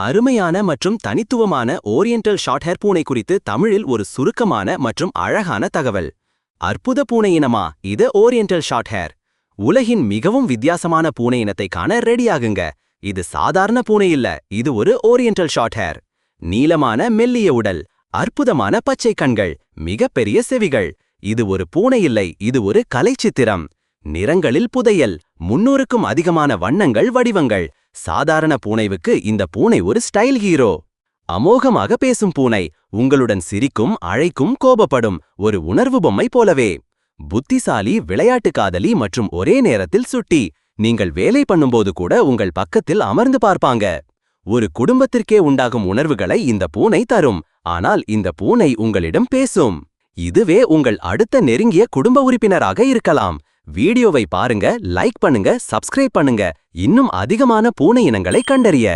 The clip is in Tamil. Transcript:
அருமையான மற்றும் தனித்துவமான ஓரியண்டல் ஷார்ட்ஹேர் பூனை குறித்து தமிழில் ஒரு சுருக்கமான மற்றும் அழகான தகவல். அற்புத பூனை இனமா இது ஓரியண்டல் ஷார்ட்ஹேர். உலகின் மிகவும் வித்தியாசமான பூனை இனத்தை காண ரெடியாகுங்க. இது சாதாரண பூனை இல்ல, இது ஒரு ஓரியண்டல் ஷார்ட்ஹேர். நீளமான மெல்லிய உடல், அற்புதமான பச்சை கண்கள், மிகப்பெரிய செவிகள். இது ஒரு பூனை இல்லை, இது ஒரு கலைச்சித்திரம். நிறங்களில் புதையல், 300க்கும் அதிகமான வண்ணங்கள் வடிவங்கள். சாதாரண பூனைவுக்கு இந்த பூனை ஒரு ஸ்டைல் ஹீரோ. அமோகமாக பேசும் பூனை, உங்களுடன் சிரிக்கும், அழைக்கும், கோபப்படும் ஒரு உணர்வு பொம்மை போலவே. புத்திசாலி, விளையாட்டு காதலி மற்றும் ஒரே நேரத்தில் சுட்டி. நீங்கள் வேலை பண்ணும்போது கூட உங்கள் பக்கத்தில் அமர்ந்து பார்ப்பாங்க. ஒரு குடும்பத்திற்கே உண்டாகும் உணர்வுகளை இந்த பூனை தரும். ஆனால் இந்த பூனை உங்களிடம் பேசும். இதுவே உங்கள் அடுத்த நெருங்கிய குடும்ப உறுப்பினராக இருக்கலாம். வீடியோவை பாருங்க, லைக் பண்ணுங்க, சப்ஸ்கிரைப் பண்ணுங்க. இன்னும் அதிகமான பூனை இனங்களை கண்டறிய.